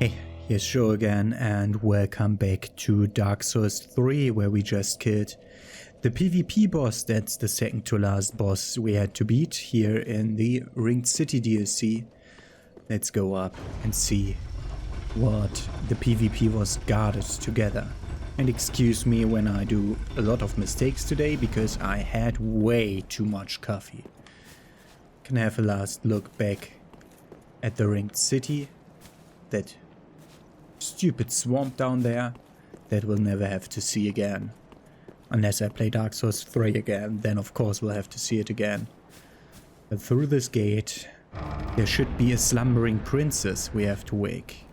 Hey, here's Joe again, and welcome back to Dark Souls 3, where we just killed the PvP boss. That's the second to last boss we had to beat here in the Ringed City DLC. Let's go up and see what the PvP was guarded together. And excuse me when I do a lot of mistakes today, because I had way too much coffee. Can have a last look back at the Ringed City. That stupid swamp down there that we'll never have to see again. Unless I play Dark Souls 3 again, then of course we'll have to see it again. But through this gate, there should be a slumbering princess we have to wake.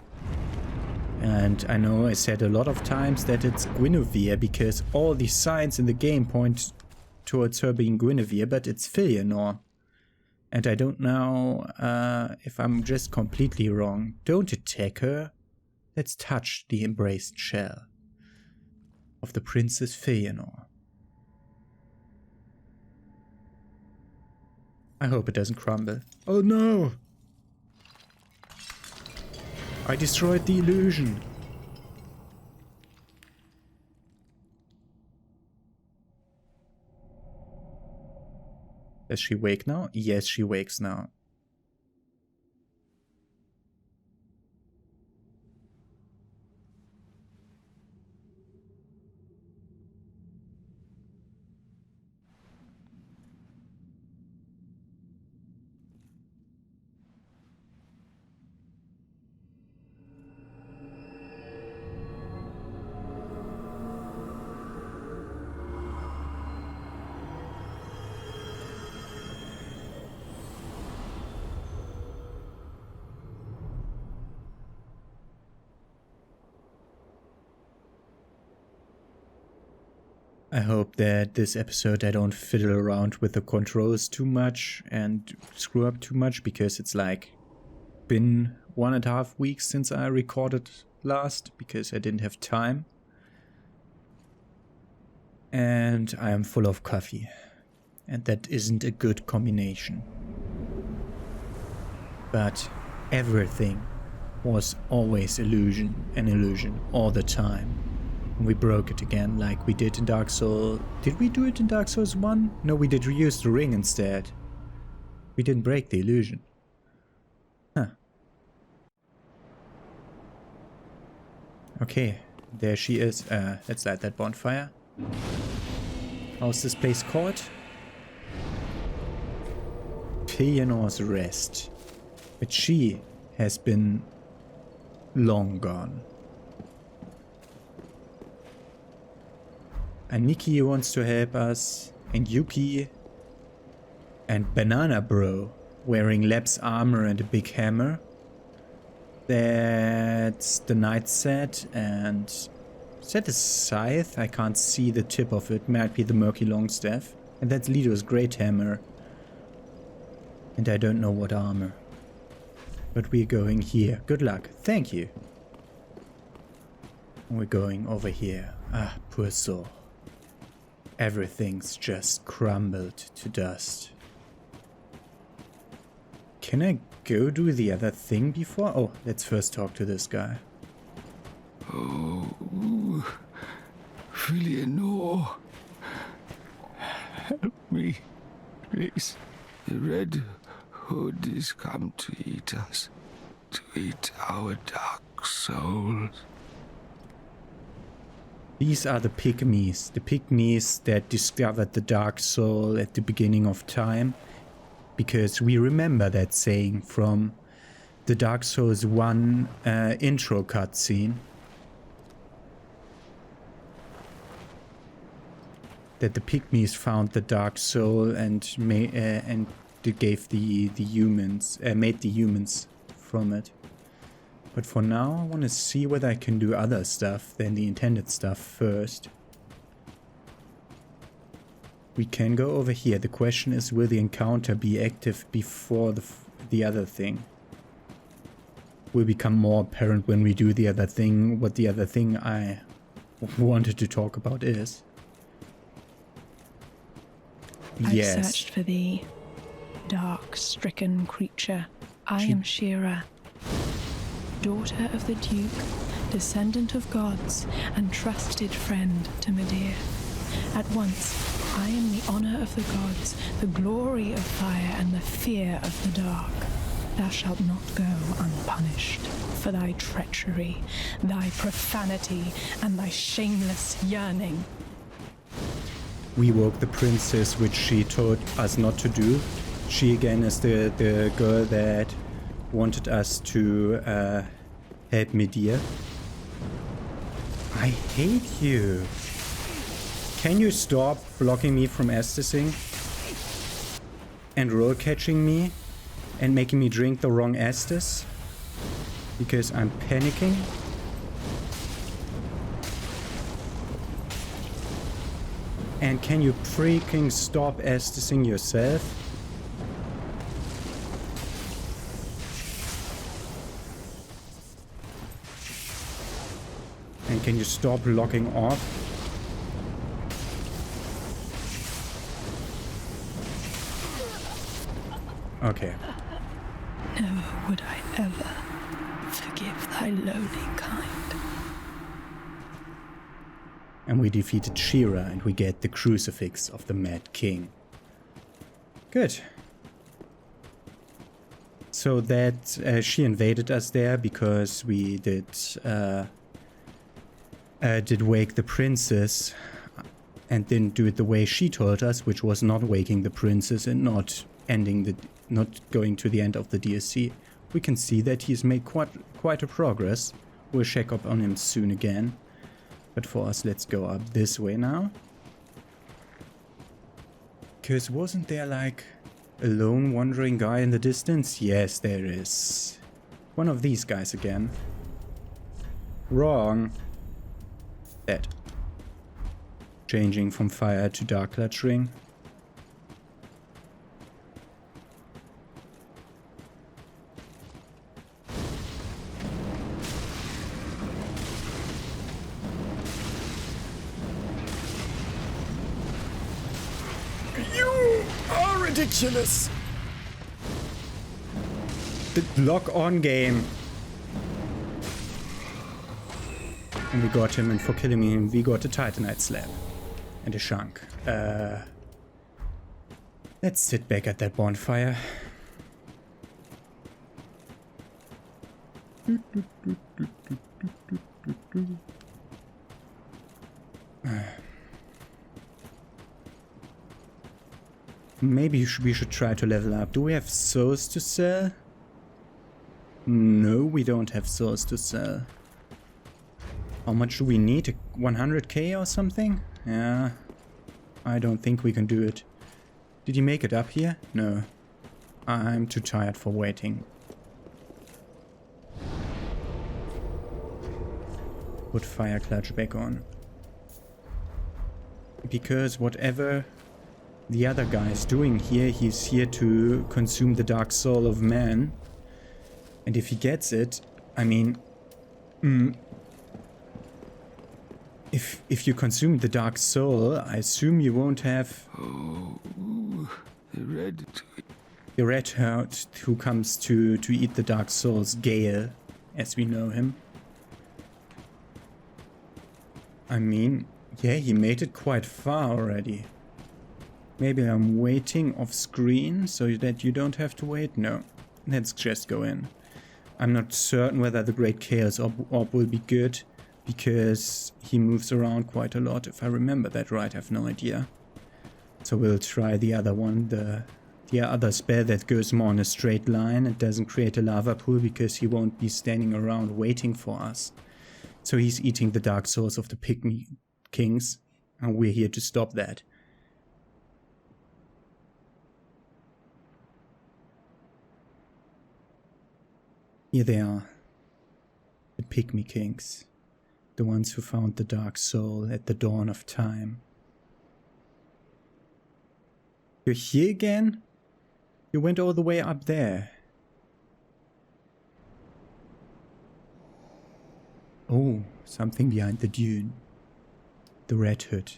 And I know I said a lot of times that it's Guinevere, because all the signs in the game point towards her being Guinevere, but it's Fëanor. And I don't know if I'm just completely wrong. Don't attack her. Let's touch the embraced shell of the Princess Fëanor. I hope it doesn't crumble. Oh no! I destroyed the illusion. Does she wake now? Yes, she wakes now. I hope that this episode I don't fiddle around with the controls too much and screw up too much, because it's like been 1.5 weeks since I recorded last, because I didn't have time. And I am full of coffee, and that isn't a good combination. But everything was always an illusion all the time. We broke it again, like we did in Dark Souls. Did we do it in Dark Souls 1? No, we did reuse the ring instead. We didn't break the illusion. Huh. Okay, there she is. Let's light that bonfire. How's this place called? Fëanor's Rest. But she has been long gone. And Nikki wants to help us, and Yuki, and Banana Bro, wearing Lab's armor and a big hammer. That's the knight set, and is that a scythe? I can't see the tip of it, might be the murky longstaff. And that's Lido's great hammer. And I don't know what armor. But we're going here. Good luck. Thank you. And we're going over here. Ah, poor soul. Everything's just crumbled to dust. Can I go do the other thing before? Oh, let's first talk to this guy. Oh, Fëanor. Help me, please. The Red Hood is come to eat us, to eat our dark souls. These are the pygmies that discovered the Dark Soul at the beginning of time, because we remember that saying from the Dark Souls 1 intro cutscene, that the pygmies found the Dark Soul and they gave the humans, made the humans from it. But for now, I want to see whether I can do other stuff than the intended stuff first. We can go over here. The question is, will the encounter be active before the other thing? Will become more apparent when we do the other thing, what the other thing I wanted to talk about is. I've searched for thee, dark-stricken creature. I am Shearer. daughter of the Duke, descendant of gods, and trusted friend to Medea. At once, I am the honor of the gods, the glory of fire, and the fear of the dark. Thou shalt not go unpunished for thy treachery, thy profanity, and thy shameless yearning. We woke the princess, which she told us not to do. She again is the girl that wanted us to help Medea. I hate you. Can you stop blocking me from Estusing? And roll catching me? And making me drink the wrong Estus? Because I'm panicking? And can you freaking stop Estusing yourself? And can you stop locking off? Okay. Never would I ever forgive thy lowly kind. And we defeated She-Ra, and we get the crucifix of the Mad King. Good. So that she invaded us there because we did wake the princess and didn't do it the way she told us, which was not waking the princess and not going to the end of the DLC. We can see that he's made quite a progress. We'll check up on him soon again. But for us, let's go up this way now. Because wasn't there like a lone wandering guy in the distance? Yes, there is. One of these guys again. Wrong. Dead. Changing from fire to dark clutching. You are ridiculous. The lock-on game. And we got him, and for killing him, we got a Titanite slab. And a shank. Let's sit back at that bonfire. Maybe we should try to level up. Do we have souls to sell? No, we don't have souls to sell. How much do we need? 100k or something? Yeah. I don't think we can do it. Did he make it up here? No. I'm too tired for waiting. Put fire clutch back on. Because whatever the other guy is doing here, he's here to consume the dark soul of man. And if he gets it, I mean... If you consume the dark soul, I assume you won't have... Oh, the red herd who comes to eat the dark souls, Gael, as we know him. I mean, yeah, he made it quite far already. Maybe I'm waiting off screen so that you don't have to wait? No, let's just go in. I'm not certain whether the Great Chaos Orb will be good, because he moves around quite a lot. If I remember that right, I have no idea. So we'll try the other one, the other spell that goes more on a straight line and doesn't create a lava pool, because he won't be standing around waiting for us. So he's eating the dark souls of the pygmy kings, and we're here to stop that. Here they are, the pygmy kings, the ones who found the dark soul at the dawn of time. You're here again? You went all the way up there. Oh, something behind the dune. The Red Hood.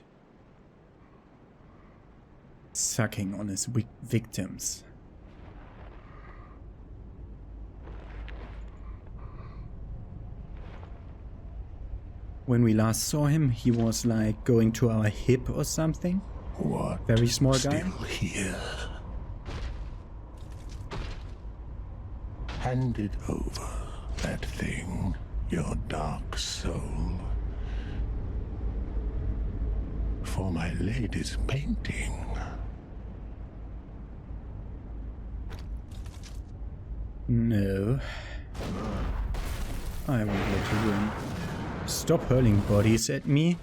Sucking on his victims. when we last saw him, he was like going to our hip or something. What? Very small guy. Still here. Hand it over, that thing, your dark soul. For my lady's painting. No. I won't let you win. Stop hurling bodies at me.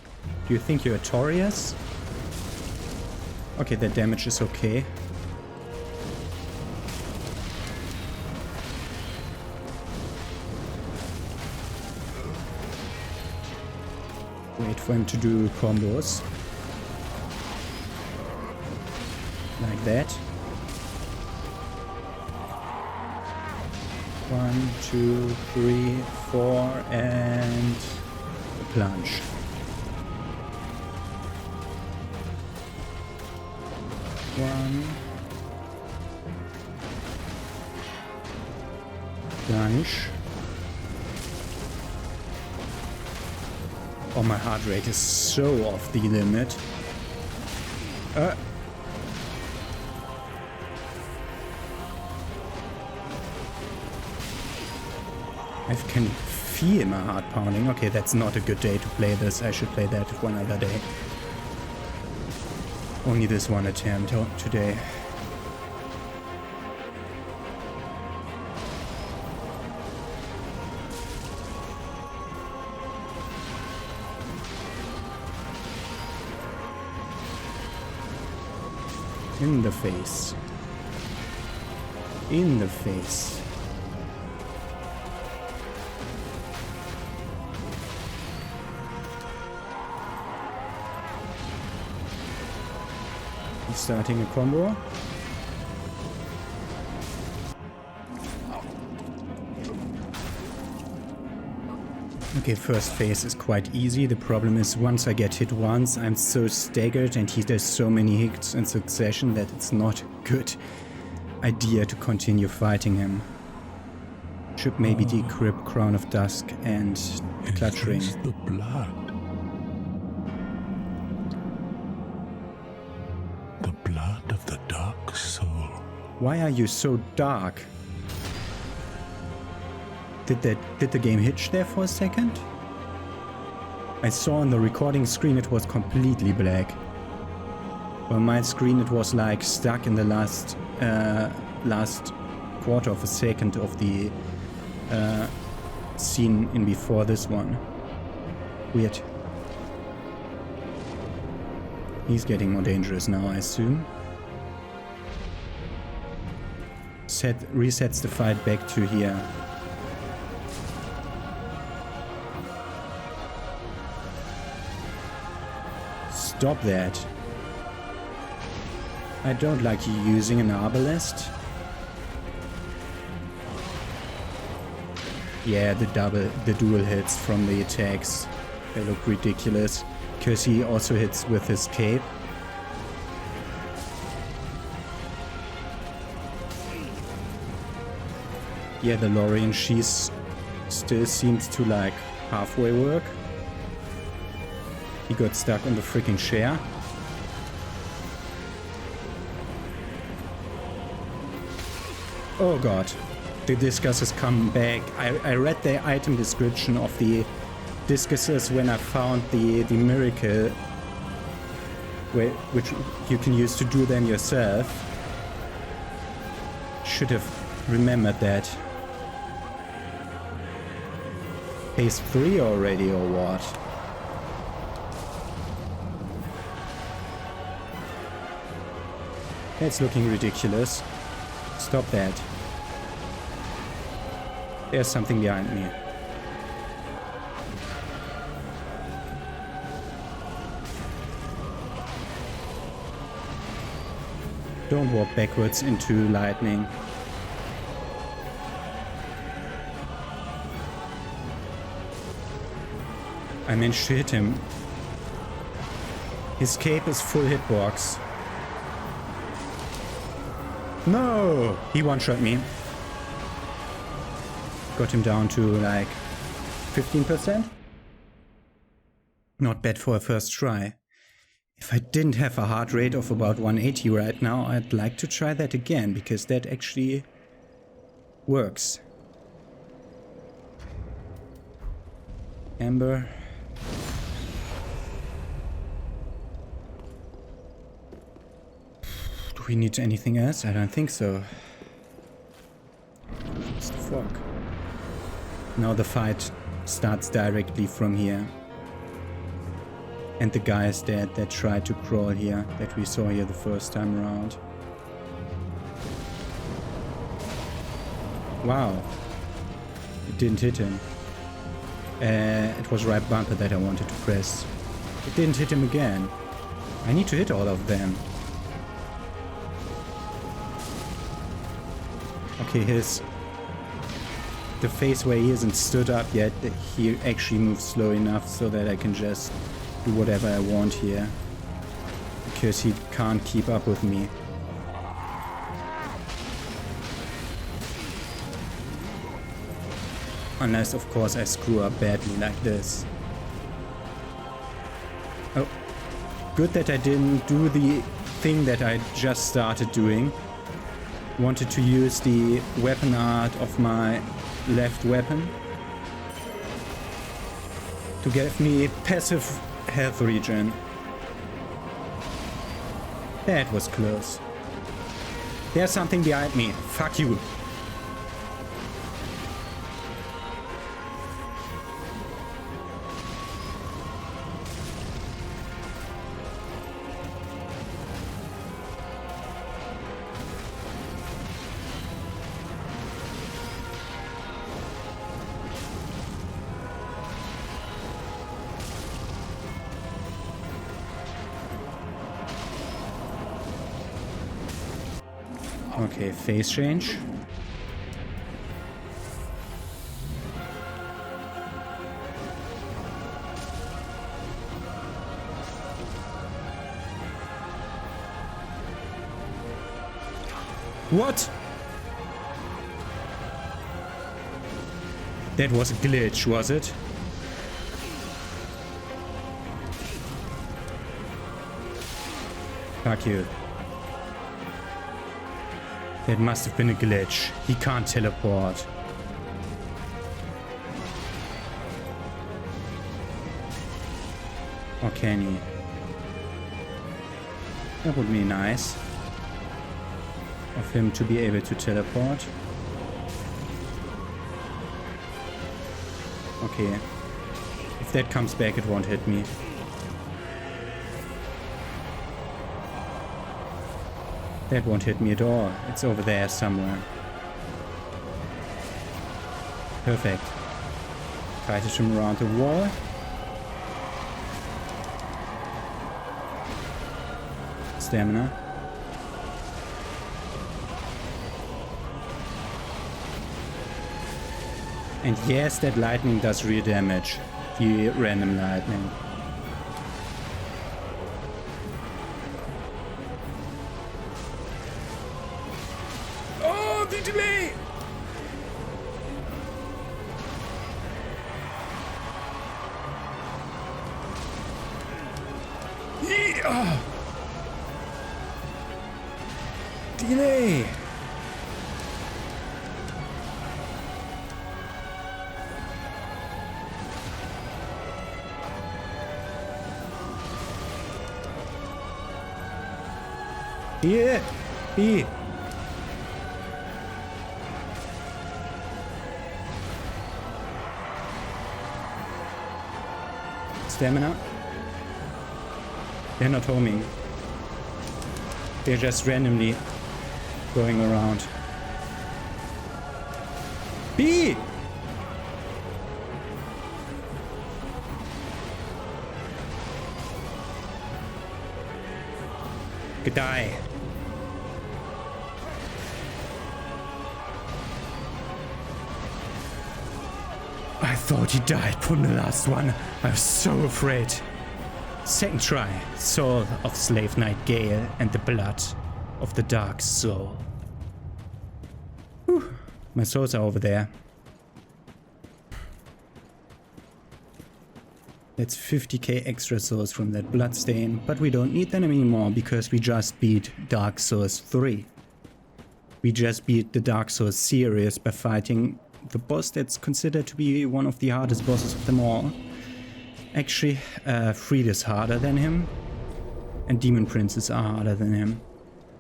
Do you think you're a Taurius? Okay, that damage is okay. Wait for him to do combos. Like that. 1, 2, 3, 4, and a plunge. One. Plunge. Oh, my heart rate is so off the limit. I can feel my heart pounding. Okay, that's not a good day to play this. I should play that one other day. Only this one attempt today. In the face. In the face. Starting a combo. Okay, first phase is quite easy. The problem is once I get hit once, I'm so staggered and he does so many hits in succession that it's not a good idea to continue fighting him. Should maybe decrypt Crown of Dusk and Clutch Ring. It's the blood. The blood of the dark soul. Why are you so dark? Did the game hitch there for a second? I saw on the recording screen it was completely black. On my screen it was like stuck in the last quarter of a second of the scene in before this one. Weird. He's getting more dangerous now, I assume. Resets the fight back to here. Stop that. I don't like you using an arbalest. Yeah, the dual hits from the attacks, they look ridiculous. Because he also hits with his cape. Yeah, the Lorien, she's still seems to like halfway work. He got stuck on the freaking chair. Oh god, the discus has come back. I read the item description of the discuses when I found the miracle which you can use to do them yourself. Should have remembered that. Phase 3 already or what? That's looking ridiculous. Stop that. There's something behind me. Don't walk backwards into lightning. I managed to hit him. His cape is full hitbox. No! He one-shot me. Got him down to like 15%. Not bad for a first try. If I didn't have a heart rate of about 180 right now, I'd like to try that again, because that actually works. Ember. Do we need anything else? I don't think so. What's the fog? Now the fight starts directly from here. And the guy is dead that tried to crawl here, that we saw here the first time around. Wow. It didn't hit him. It was right bumper that I wanted to press. It didn't hit him again. I need to hit all of them. Okay, the phase where he isn't stood up yet, he actually moves slow enough so that I can just do whatever I want here. Because he can't keep up with me. Unless, of course, I screw up badly like this. Oh. Good that I didn't do the thing that I just started doing. Wanted to use the weapon art of my left weapon to give me passive health regen. That was close. There's something behind me. Fuck you. Okay, phase change. What? That was a glitch, was it? Fuck you. That must have been a glitch. He can't teleport. Or can he? That would be nice. Of him to be able to teleport. Okay. If that comes back, it won't hit me. That won't hit me at all. It's over there somewhere. Perfect. Try to swim around the wall. Stamina. And yes, that lightning does real damage. The random lightning. Delay! Yeah. Delay! Yeah! Yeah! Stamina. They're not homing. They're just randomly going around. B! Die. I thought he died from the last one. I was so afraid. Second try. Soul of Slave Knight Gael and the blood of the Dark Soul. Whew. My souls are over there. That's 50k extra souls from that bloodstain, but we don't need them anymore because we just beat Dark Souls 3. We just beat the Dark Souls series by fighting the boss that's considered to be one of the hardest bosses of them all. Actually, Fried is harder than him, and Demon Princes are harder than him,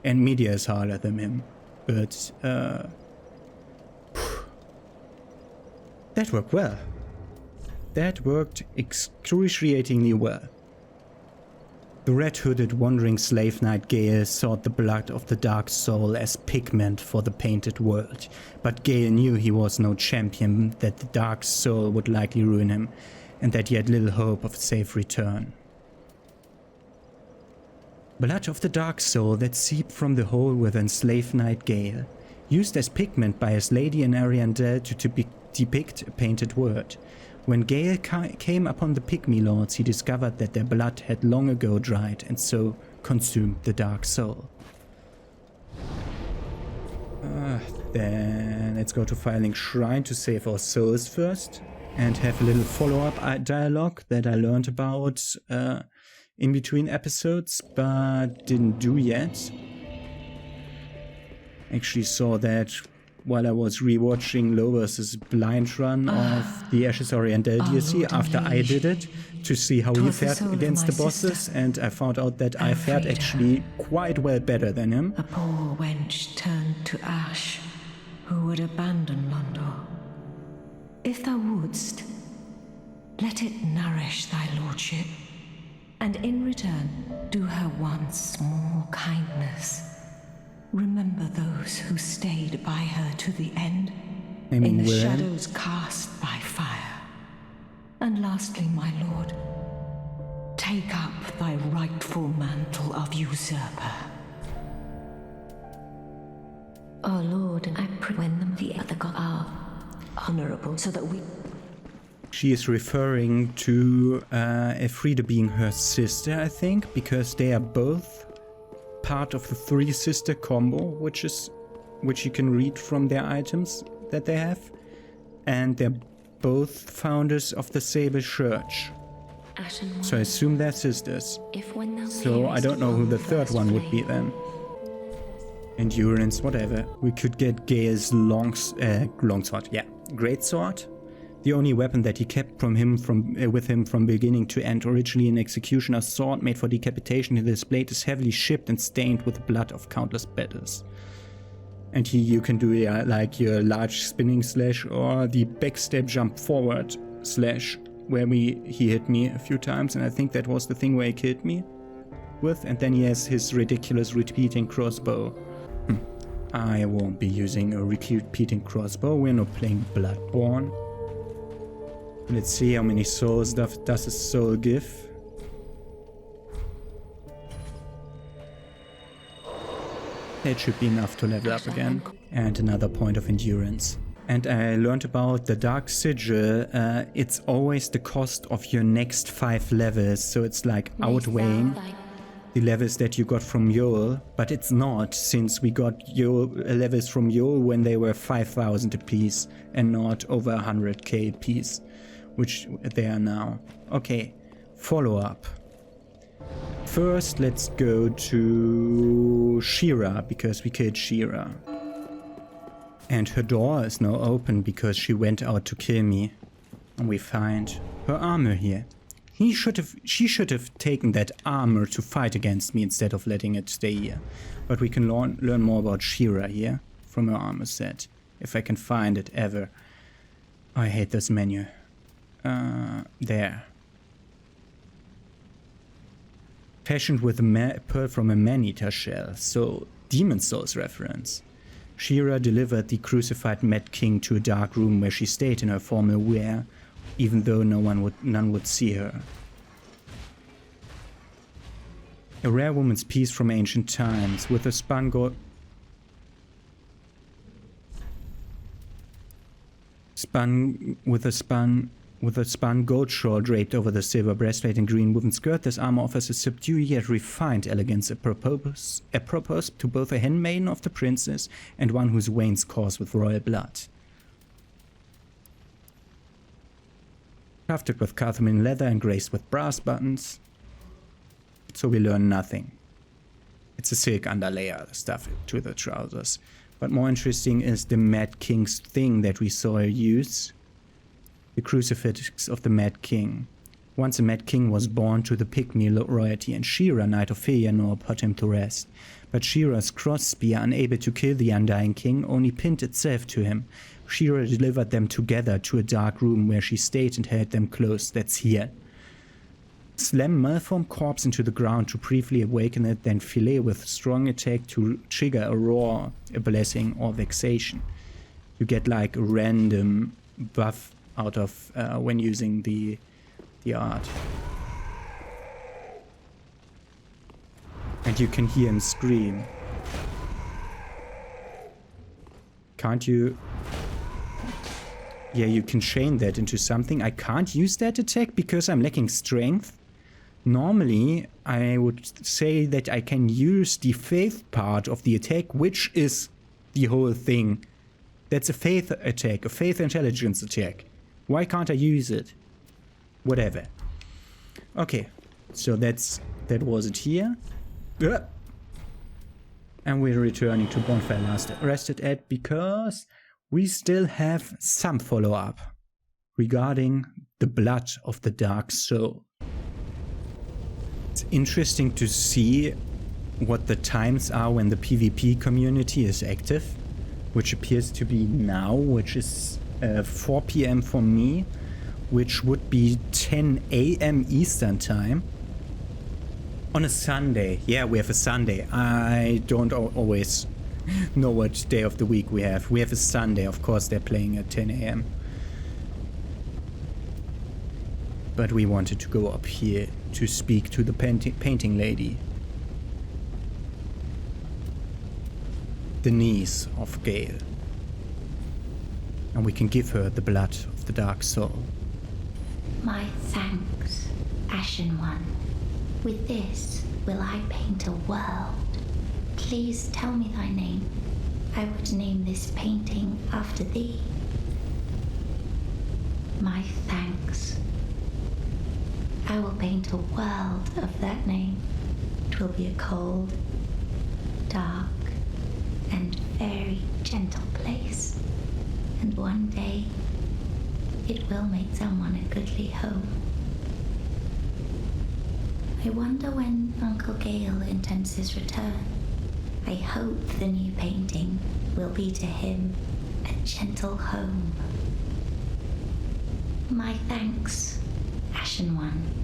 and Media is harder than him, but that worked well. That worked excruciatingly well. The red-hooded wandering slave knight Gael sought the blood of the dark soul as pigment for the painted world, but Gael knew he was no champion, that the dark soul would likely ruin him, and that he had little hope of safe return. Blood of the dark soul that seeped from the hole within slave knight Gael, used as pigment by his lady in Ariandel to depict a painted world. When Gael came upon the Pygmy Lords, he discovered that their blood had long ago dried and so consumed the dark soul. Then let's go to Firelink Shrine to save our souls first and have a little follow-up dialogue that I learned about in between episodes but didn't do yet. Actually saw that while I was rewatching Lover's blind run of the Ashes Oriental DLC after I did it, to see how he fared against the bosses, and I found out that I fared actually quite well better than him. A poor wench turned to ash, who would abandon Londor. If thou wouldst, let it nourish thy lordship, and in return do her one small kindness. Remember those who stayed by her to the end, in the shadows cast by fire. And lastly, my lord, take up thy rightful mantle of usurper. Our lord, and I pray when the other gods are honorable, so that we... She is referring to Elfrida being her sister, I think, because they are both part of the three sister combo, which you can read from their items that they have, and they're both founders of the Sable Church, so I assume they're sisters. So I don't know who the third one would be then. Endurance, whatever. We could get Gael's longsword, yeah, greatsword. The only weapon that he kept with him from beginning to end, originally an executioner's sword made for decapitation. This blade is heavily chipped and stained with the blood of countless battles. And you can do like your large spinning slash or the backstep jump forward slash, where he hit me a few times, and I think that was the thing where he killed me with. And then he has his ridiculous repeating crossbow. I won't be using a repeating crossbow. We're not playing Bloodborne. Let's see how many souls does a soul give. That should be enough to level up again. And another point of endurance. And I learned about the Dark Sigil. It's always the cost of your next 5 levels. So it's like outweighing the levels that you got from Yoel. But it's not, since we got levels from Yoel when they were 5,000 apiece and not over 100k apiece, which they are now. Okay, follow up. First, let's go to Shira, because we killed Shira. And her door is now open because she went out to kill me. And we find her armor here. She should have taken that armor to fight against me instead of letting it stay here. But we can learn more about Shira here from her armor set. If I can find it ever. I hate this menu. There. Fashioned with a pearl from a man-eater shell, so Demon Souls reference. Shira delivered the crucified Mad King to a dark room where she stayed in her formal wear, even though none would see her. A rare woman's piece from ancient times, with a spun gold shawl draped over the silver breastplate and green woven skirt. This armor offers a subdued yet refined elegance, apropos to both a handmaiden of the princess and one whose veins course with royal blood. Tufted with Carthamin leather and graced with brass buttons. So we learn nothing. It's a silk underlayer stuff to the trousers. But more interesting is the Mad King's thing that we saw her use. The crucifix of the Mad King. Once a Mad King was born to the Pygmy royalty, and Shira, Knight of Fëanor, put him to rest. But Shira's cross spear, unable to kill the undying king, only pinned itself to him. Shira delivered them together to a dark room where she stayed and held them close. That's here. Slam malformed corpse into the ground to briefly awaken it, then fillet with strong attack to trigger a roar, a blessing, or vexation. You get like a random buff out of when using the art. And you can hear him scream. Can't you? Yeah, you can chain that into something. I can't use that attack because I'm lacking strength. Normally, I would say that I can use the faith part of the attack, which is the whole thing. That's a faith attack, a faith intelligence attack. Why can't I use it? Whatever. Okay, so that was it here. And we're returning to Bonfire last rested at because we still have some follow-up regarding the blood of the dark soul. It's interesting to see what the times are when the PvP community is active, which appears to be now, which is 4 PM for me, which would be 10 AM Eastern time. On a Sunday. Yeah, we have a Sunday. I don't always know what day of the week we have. We have a Sunday. Of course, they're playing at 10 AM. But we wanted to go up here to speak to the painting lady. The niece of Gael. And we can give her the blood of the dark soul. My thanks, Ashen One. With this will I paint a world. Please tell me thy name. I would name this painting after thee. My thanks. I will paint a world of that name. It will be a cold, dark, and very gentle place. And one day, it will make someone a goodly home. I wonder when Uncle Gael intends his return. I hope the new painting will be to him a gentle home. My thanks, Ashen One.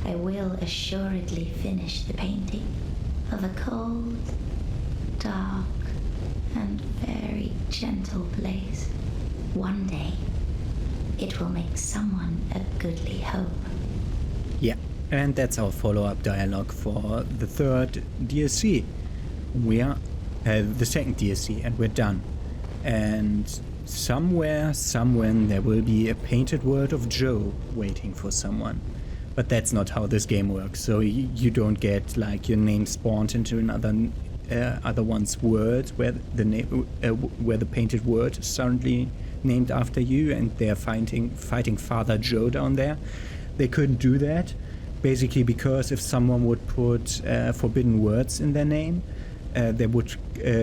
I will assuredly finish the painting of a cold, dark, and very gentle place. One day, it will make someone a goodly home. Yeah, and that's our follow-up dialogue for the third DLC. We are the second DLC, and we're done. And somewhere, somewhen, there will be a painted world of Joe waiting for someone. But that's not how this game works. So you don't get like your name spawned into another other one's world where the painted world is suddenly named after you, and they're fighting Father Joe down there. They couldn't do that, basically because if someone would put forbidden words in their name, they would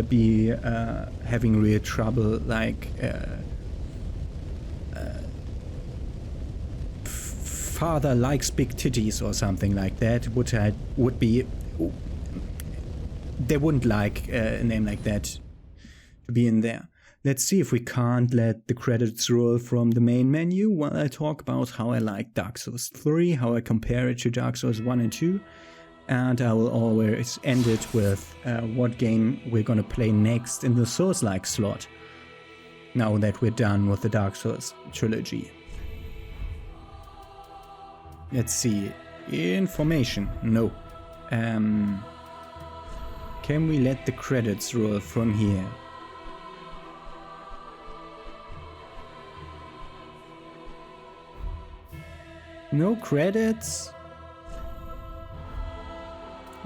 be having real trouble, like Father likes big titties or something like that. Would be they wouldn't like a name like that to be in there. Let's see if we can't let the credits roll from the main menu while I talk about how I like Dark Souls 3, how I compare it to Dark Souls 1 and 2, and I will always end it with what game we're gonna play next in the Souls-like slot, now that we're done with the Dark Souls trilogy. Let's see. Information. No. Can we let the credits roll from here? No credits?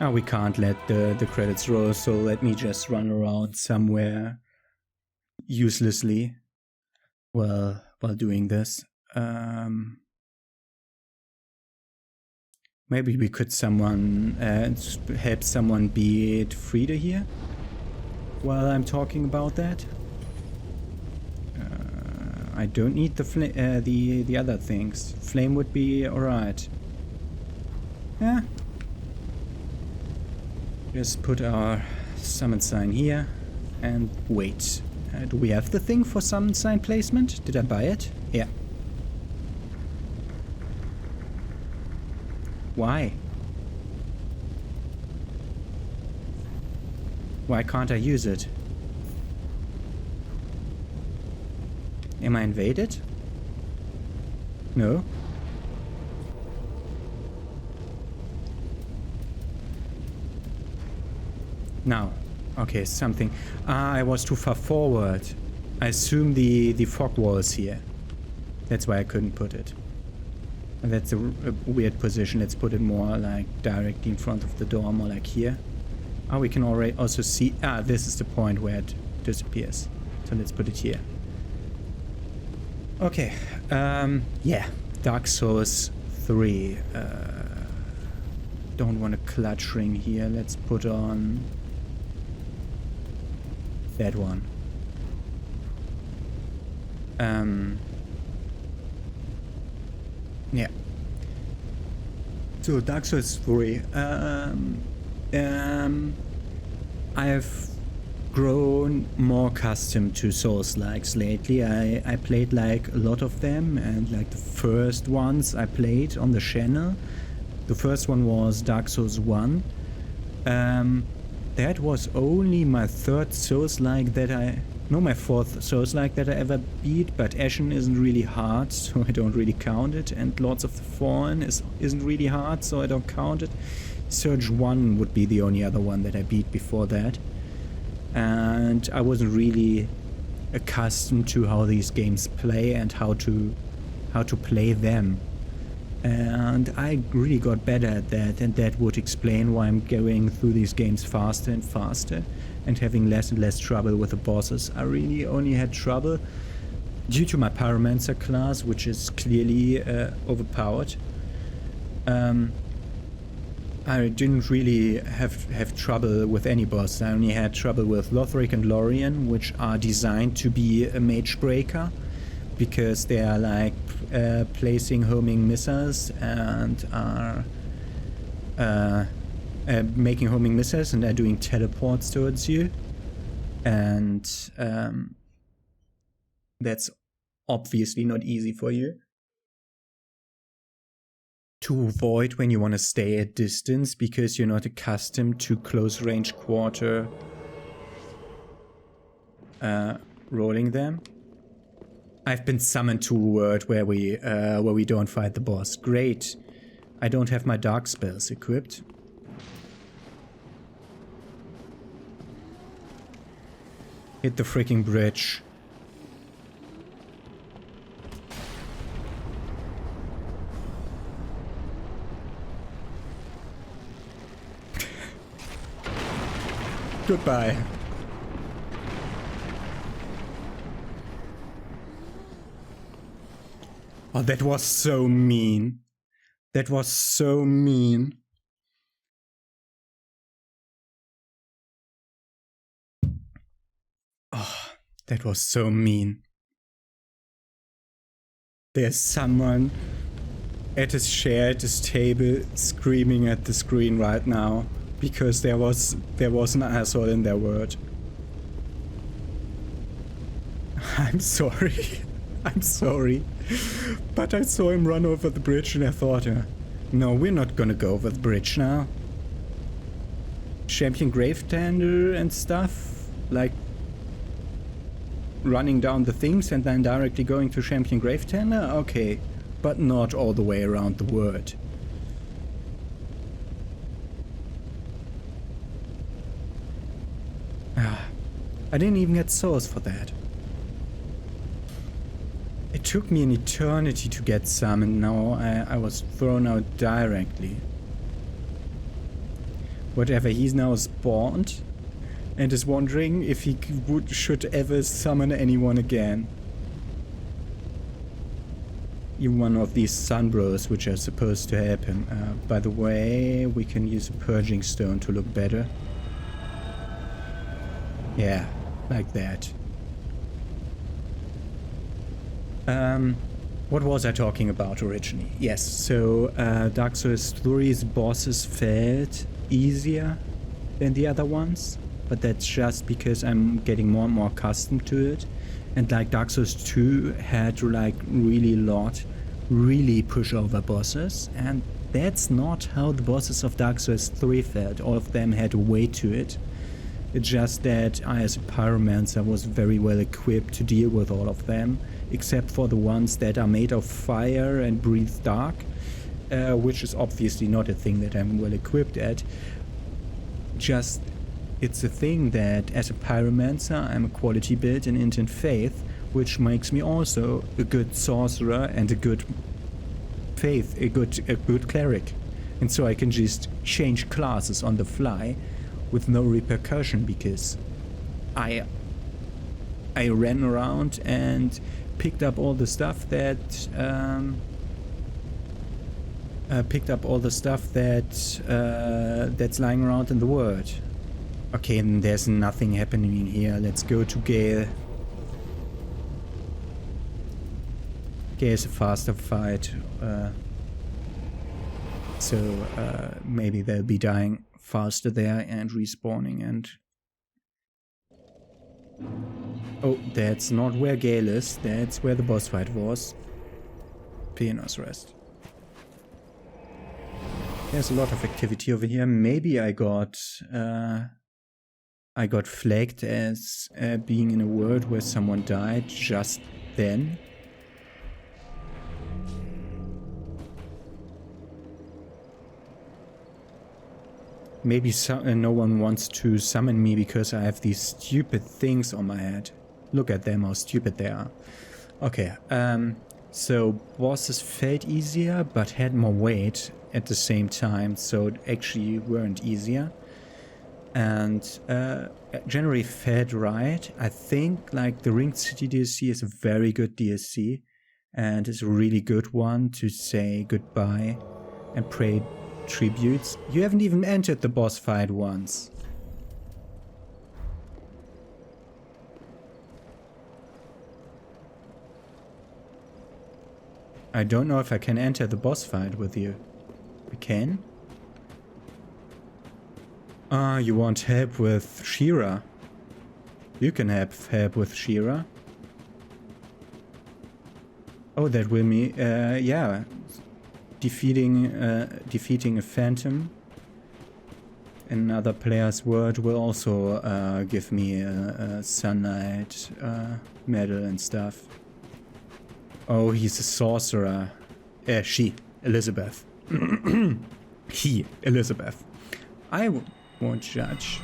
Oh, we can't let the credits roll, so let me just run around somewhere uselessly while doing this. Maybe we could help someone beat Frida here while I'm talking about that. I don't need the other things. Flame would be alright. Yeah. Just put our summon sign here and wait. Do we have the thing for summon sign placement? Did I buy it? Yeah. Why? Why can't I use it? Am I invaded? No. Now. Okay, something. Ah, I was too far forward. I assume the fog wall is here. That's why I couldn't put it. And that's a weird position. Let's put it more like directly in front of the door, more like here. Ah, we can already also see... Ah, this is the point where it disappears. So let's put it here. Okay. Yeah. Dark Souls 3. Don't want a clutch ring here. Let's put on... that one. Yeah. So Dark Souls 3. I have grown more accustomed to Souls-likes lately. I played like a lot of them, and like the first ones I played on the channel. The first one was Dark Souls 1. That was only my third Souls-like that my fourth Souls-like that I ever beat, but Ashen isn't really hard, so I don't really count it, and Lords of the Fallen isn't really hard, so I don't count it. Surge 1 would be the only other one that I beat before that. And I wasn't really accustomed to how these games play and how to play them. And I really got better at that, and that would explain why I'm going through these games faster and faster and having less and less trouble with the bosses. I really only had trouble due to my Pyromancer class, which is clearly overpowered. I didn't really have trouble with any boss. I only had trouble with Lothric and Lorien, which are designed to be a mage breaker, because they are like placing homing missiles and are making homing missiles and are doing teleports towards you. And that's obviously not easy for you to avoid when you want to stay at distance, because you're not accustomed to close range quarter rolling them. I've been summoned to a world where we don't fight the boss. Great. I don't have my dark spells equipped. Hit the freaking bridge. Goodbye. Oh, that was so mean. That was so mean. Oh, that was so mean. There's someone at his chair at his table screaming at the screen right now because there was an asshole in their word. I'm sorry. I'm sorry. But I saw him run over the bridge and I thought, no, we're not gonna go over the bridge now. Champion Gravetender and stuff, like running down the things and then directly going to Champion Gravetender? Okay, but not all the way around the world. I didn't even get souls for that. It took me an eternity to get some, and now I was thrown out directly. Whatever, he's now spawned and is wondering if he should ever summon anyone again. even one of these sunbros which are supposed to help him. By the way, we can use a purging stone to look better. Yeah, like that. What was I talking about originally? Yes, so Dark Souls 3's bosses felt easier than the other ones, but that's just because I'm getting more and more accustomed to it. And like Dark Souls 2 had like really pushover bosses, and that's not how the bosses of Dark Souls 3 felt. All of them had a weight to it. It's just that I, as a pyromancer, was very well equipped to deal with all of them, except for the ones that are made of fire and breathe dark, which is obviously not a thing that I'm well equipped at. Just, it's a thing that as a pyromancer I'm a quality build in Int and Faith, which makes me also a good sorcerer and a good faith, a good cleric. And so I can just change classes on the fly with no repercussion, because I ran around and picked up all the stuff that that's lying around in the world. Okay, and there's nothing happening here. Let's go to Gael. Gael's a faster fight, so maybe they'll be dying faster there and respawning. And oh, that's not where Gael is. That's where the boss fight was. Pianos Rest. There's a lot of activity over here. Maybe I got flagged as being in a world where someone died just then. Maybe no one wants to summon me because I have these stupid things on my head. Look at them, how stupid they are. Okay, so bosses felt easier but had more weight at the same time, so it actually weren't easier. And generally felt right. I think like the Ringed City DLC is a very good DLC, and it's a really good one to say goodbye and pay tributes. You haven't even entered the boss fight once. I don't know if I can enter the boss fight with you. I can? Ah, you want help with Shira? You can have help with Shira. Oh, that will me, yeah. Defeating a phantom in another player's world will also give me a sunlight medal and stuff. Oh, he's a sorcerer. She, Elizabeth. He, Elizabeth. I won't judge.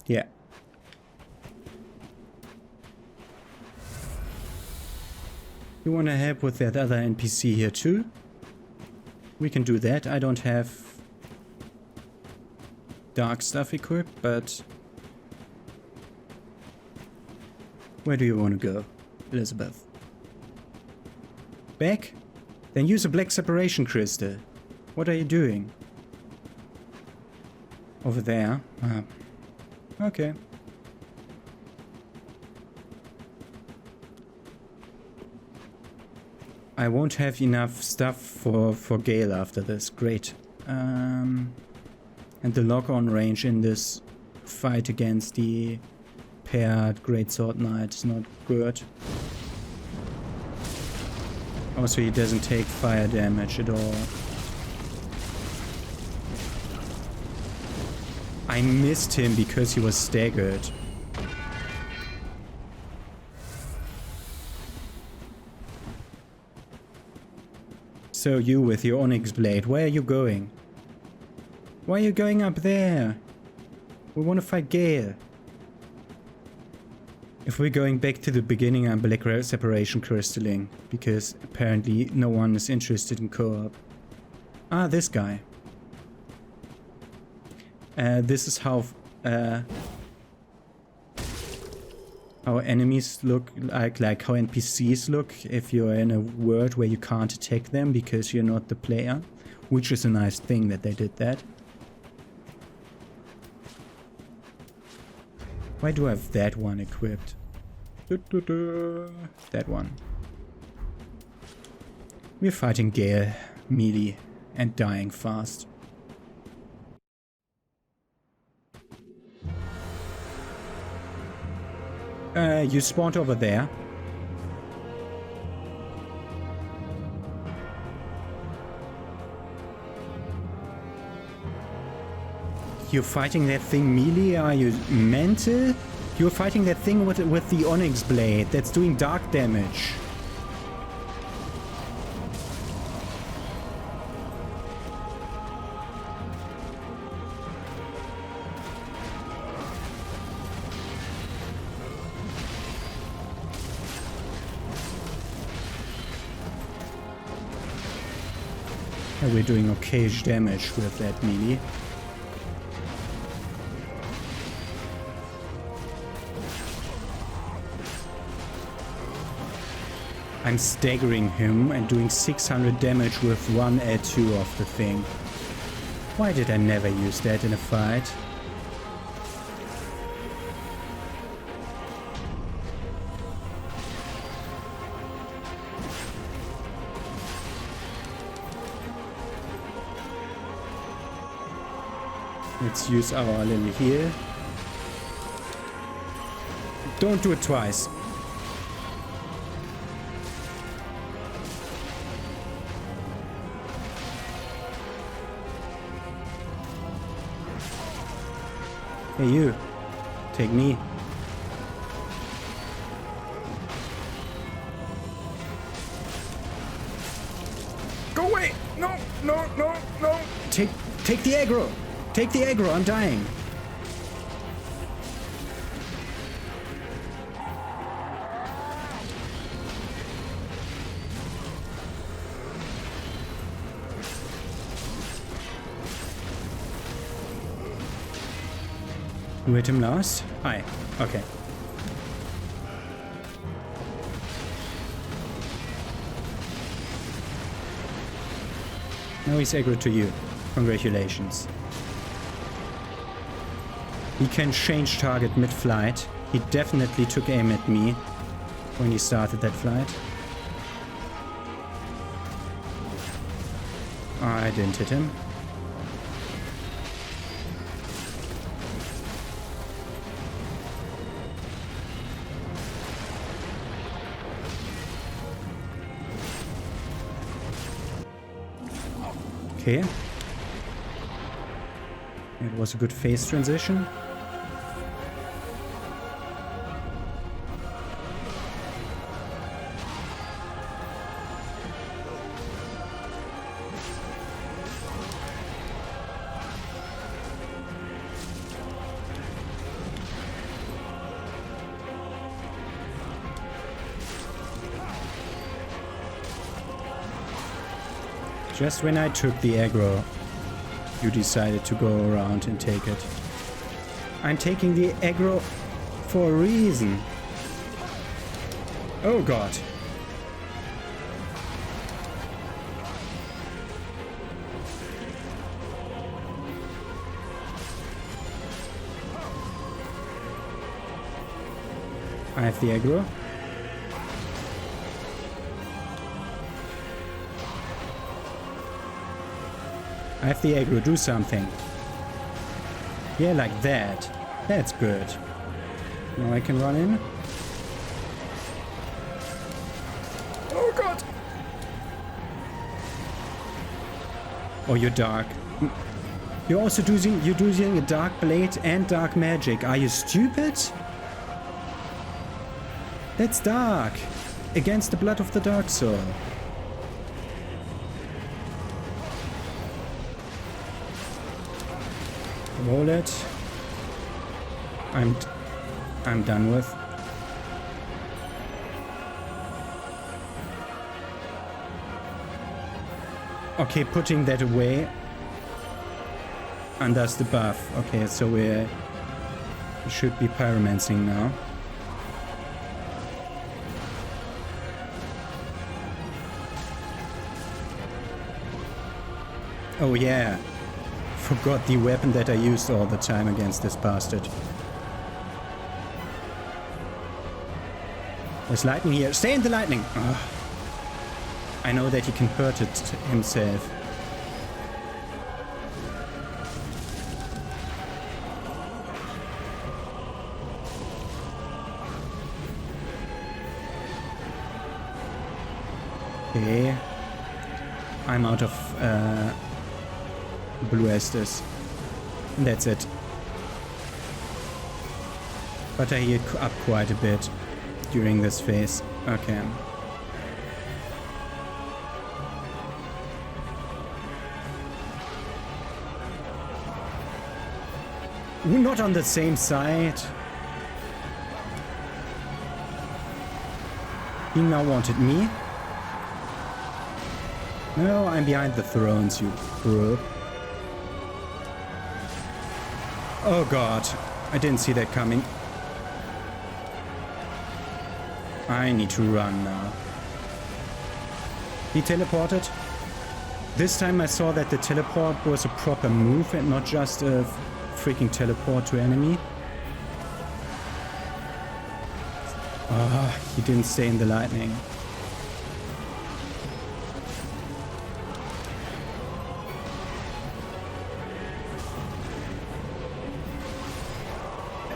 Yeah. You want to help with that other NPC here too? We can do that. I don't have dark stuff equipped, but where do you want to go, Elizabeth? Back? Then use a black separation crystal. What are you doing? Over there. Okay. I won't have enough stuff for Gael after this. Great. And the lock-on range in this fight against the paired Greatsword Knight is not good. Also, he doesn't take fire damage at all. I missed him because he was staggered. So you with your onyx blade, where are you going? Why are you going up there? We want to fight Gael. If we're going back to the beginning, I'm black separation crystalling, because apparently no one is interested in co-op. Ah, this guy. This is how enemies look, like how NPCs look if you're in a world where you can't attack them because you're not the player, which is a nice thing that they did that. Why do I have that one equipped? That one. We're fighting Gael, melee, and dying fast. You spawned over there. You're fighting that thing melee? Are you mental? You're fighting that thing with the onyx blade that's doing dark damage. Yeah, we're doing okay damage with that melee. I'm staggering him and doing 600 damage with one L2 of the thing. Why did I never use that in a fight? Let's use our little heal. Don't do it twice. Hey you, take me. Go away! No, no, no, no! Take the aggro! Take the aggro, I'm dying. Who hit him last? Hi. Okay. Now he's aggro to you. Congratulations. He can change target mid-flight. He definitely took aim at me when he started that flight. I didn't hit him. Okay. It was a good phase transition. Just when I took the aggro, you decided to go around and take it. I'm taking the aggro for a reason. Oh god. I have the aggro. I have the aggro, do something. Yeah, like that. That's good. Now I can run in. Oh god! Oh, you're dark. You're also using a dark blade and dark magic. Are you stupid? That's dark. Against the blood of the dark soul. Roll it. I'm done with. Okay, putting that away. Undoes the buff. Okay, so we should be pyromancing now. Oh yeah. Forgot the weapon that I used all the time against this bastard. There's lightning here. Stay in the lightning! Ugh. I know that he can hurt it himself. Okay. I'm out of blue Estus. And that's it. But I healed up quite a bit during this phase. Okay. We're not on the same side. He now wanted me. No, I'm behind the thrones, you crook. Oh god, I didn't see that coming. I need to run now. He teleported. This time I saw that the teleport was a proper move and not just a freaking teleport to enemy. Ah, he didn't stay in the lightning.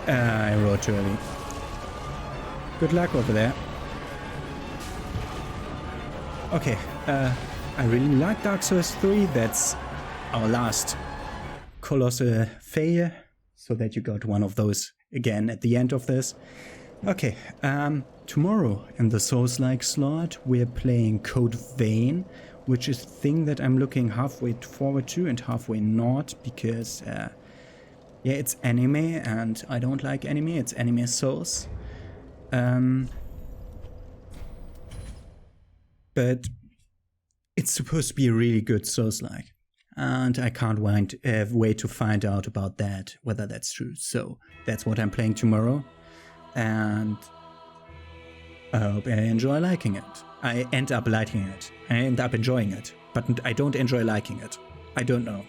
I rode too early. Good luck over there. Okay, I really like Dark Souls 3. That's our last colossal failure, so that you got one of those again at the end of this. Okay, tomorrow in the Souls-like slot, we're playing Code Vein, which is a thing that I'm looking halfway forward to and halfway not, because yeah, it's anime, and I don't like anime. It's anime Souls. But it's supposed to be a really good Souls-like. And I can't wait to find out about that, whether that's true. So that's what I'm playing tomorrow. And I hope I enjoy liking it. I end up liking it. I end up enjoying it. But I don't enjoy liking it. I don't know.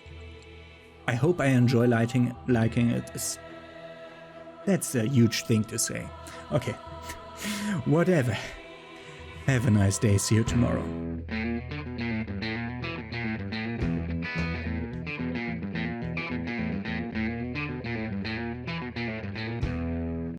I hope I enjoy liking it. That's a huge thing to say. Okay. Whatever. Have a nice day. See you tomorrow.